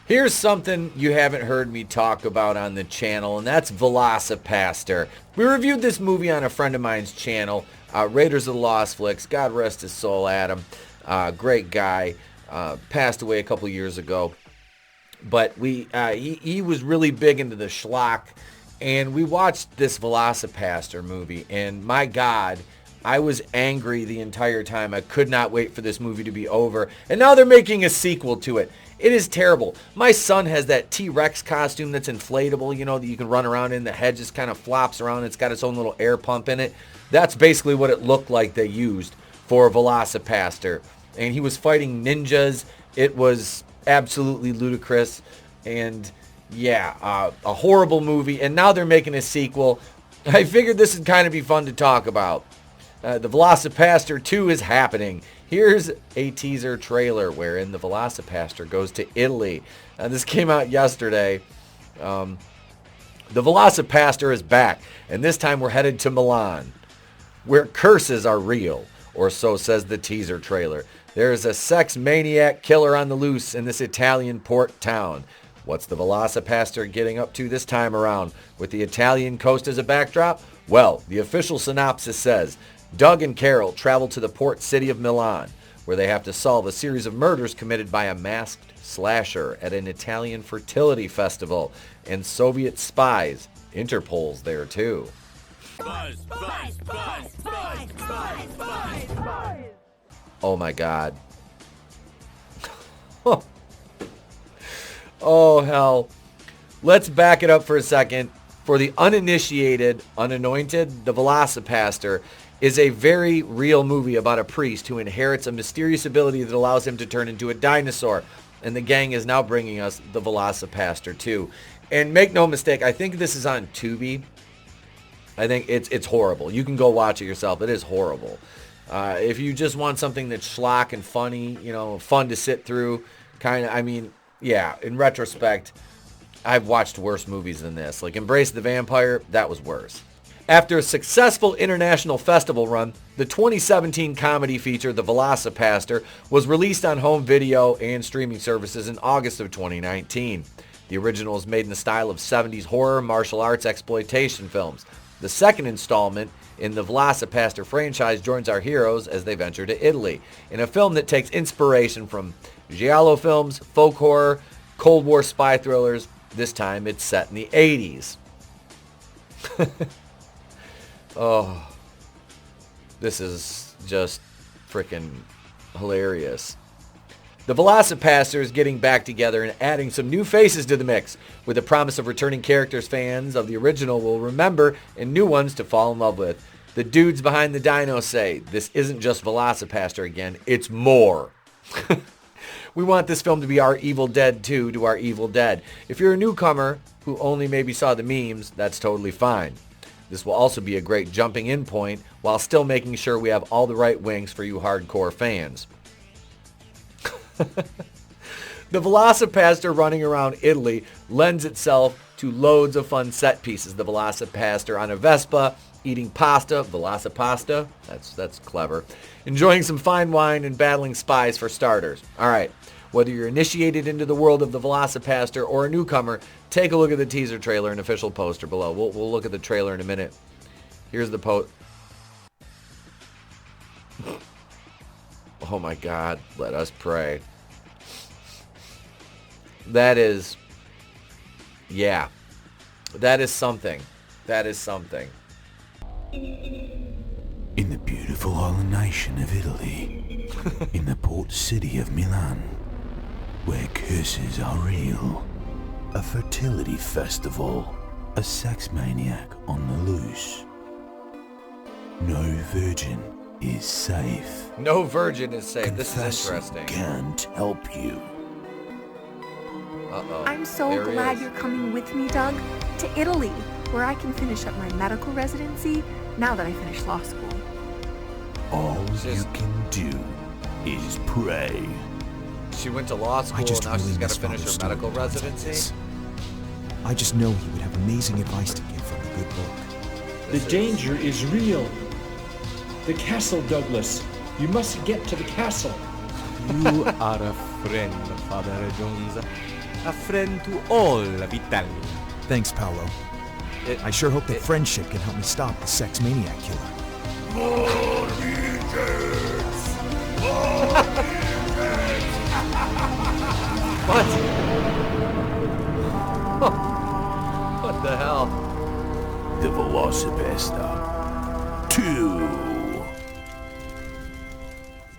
Here's something you haven't heard me talk about on the channel, and that's Velocipastor. We reviewed this movie on a friend of mine's channel, Raiders of the Lost Flicks. God rest his soul, Adam. Great guy. Passed away a couple years ago. But he was really big into the schlock, and we watched this Velocipastor movie, and my God, I was angry the entire time. I could not wait for this movie to be over, and now they're making a sequel to it. It is terrible. My son has that T-Rex costume that's inflatable, you know, that you can run around in. The head just kind of flops around. It's got its own little air pump in it. That's basically what it looked like they used for Velocipastor. And he was fighting ninjas. It was absolutely ludicrous. And yeah, a horrible movie. And now they're making a sequel. I figured this would kind of be fun to talk about. The Velocipastor 2 is happening. Here's a teaser trailer wherein the Velocipastor goes to Italy. This came out yesterday. The Velocipastor is back, and this time we're headed to Milan, where curses are real, or so says the teaser trailer. There is a sex maniac killer on the loose in this Italian port town. What's the Velocipastor getting up to this time around? With the Italian coast as a backdrop? Well, the official synopsis says, Doug and Carol travel to the port city of Milan, where they have to solve a series of murders committed by a masked slasher at an Italian fertility festival, and Soviet spies. Interpol's there too. Buzz, buzz, buzz, buzz, buzz, buzz, buzz. Oh my God. Oh hell. Let's back it up for a second. For the uninitiated, unanointed, the Velocipastor is a very real movie about a priest who inherits a mysterious ability that allows him to turn into a dinosaur. And the gang is now bringing us the Velocipastor 2. And make no mistake, I think this is on Tubi. I think it's horrible. You can go watch it yourself. It is horrible. If you just want something that's schlock and funny, you know, fun to sit through, kind of, I mean, yeah, in retrospect, I've watched worse movies than this. Like Embrace the Vampire, that was worse. After a successful international festival run, the 2017 comedy feature, The Velocipastor, was released on home video and streaming services in August of 2019. The original is made in the style of 70s horror, martial arts, exploitation films. The second installment in the Velocipastor franchise joins our heroes as they venture to Italy, in a film that takes inspiration from giallo films, folk horror, Cold War spy thrillers. This time it's set in the 80s. Oh, this is just freaking hilarious. The Velocipastor is getting back together and adding some new faces to the mix, with the promise of returning characters fans of the original will remember and new ones to fall in love with. The dudes behind the dino say, this isn't just Velocipastor again, it's more. We want this film to be our Evil Dead 2 to our Evil Dead. If you're a newcomer who only maybe saw the memes, that's totally fine. This will also be a great jumping in point while still making sure we have all the right wings for you hardcore fans. The Velocipastor running around Italy lends itself to loads of fun set pieces. The Velocipastor on a Vespa, eating pasta, Velocipasta, that's clever. Enjoying some fine wine and battling spies for starters. All right, whether you're initiated into the world of the Velocipastor or a newcomer, take a look at the teaser trailer and official poster below. We'll look at the trailer in a minute. Here's the Oh my God, let us pray. That is, yeah, that is something. That is something. In the beautiful island nation of Italy, in the port city of Milan, where curses are real, a fertility festival, a sex maniac on the loose. No virgin is safe. No virgin is safe. Confessing this is interesting. Can't help you. Uh-oh. I'm so glad you're coming with me, Doug, to Italy, where I can finish up my medical residency now that I finished law school. All you can do is pray. She went to law school, and now she's got to finish her medical residency. I just know he would have amazing advice to give from a good book. The danger is real. The castle, Douglas. You must get to the castle. You are a friend, Father Jones. a friend to all Vitelli. Thanks, Paolo. I sure hope that friendship can help me stop the sex maniac killer. What? What the hell? The Velocipastor 2.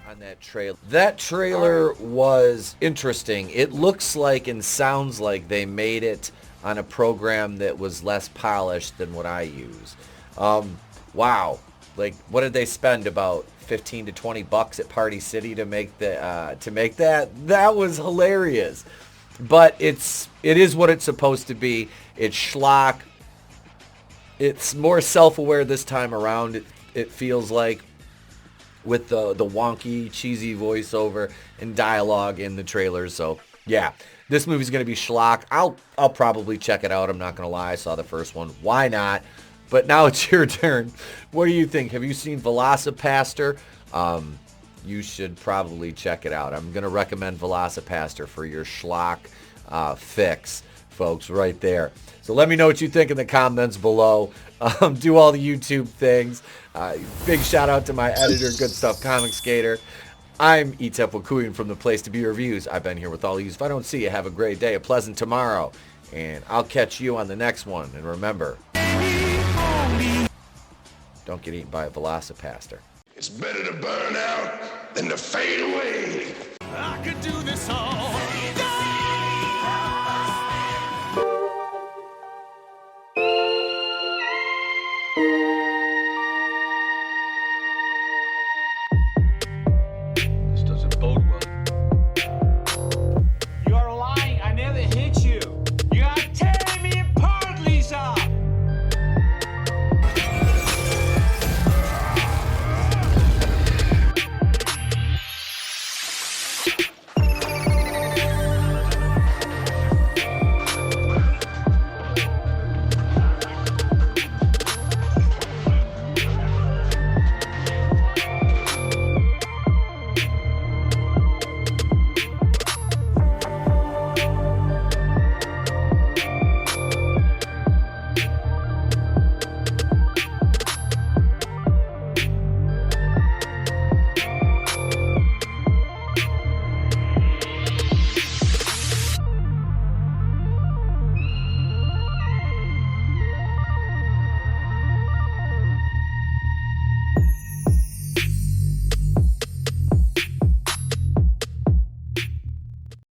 On that trailer. That trailer was interesting. It looks like and sounds like they made it on a program that was less polished than what I use. Wow. Like, what did they spend? About 15 to 20 bucks at Party City to make that? That was hilarious. But it is what it's supposed to be. It's schlock. It's more self-aware this time around. It feels like, with the wonky, cheesy voiceover and dialogue in the trailers. So yeah, this movie's gonna be schlock. I'll probably check it out. I'm not gonna lie. I saw the first one. Why not? But now it's your turn. What do you think? Have you seen Velocipastor? You should probably check it out. I'm gonna recommend Velocipastor for your schlock fix, folks, right there. So let me know what you think in the comments below. Do all the YouTube things. Big shout out to my editor, Goodstuff Comixgater. I'm Wakuyan from the Place to Be Reviews. I've been here with all of you. If I don't see you, have a great day, a pleasant tomorrow, and I'll catch you on the next one. And remember, don't get eaten by a Velocipastor. It's better to burn out than to fade away. I could do this all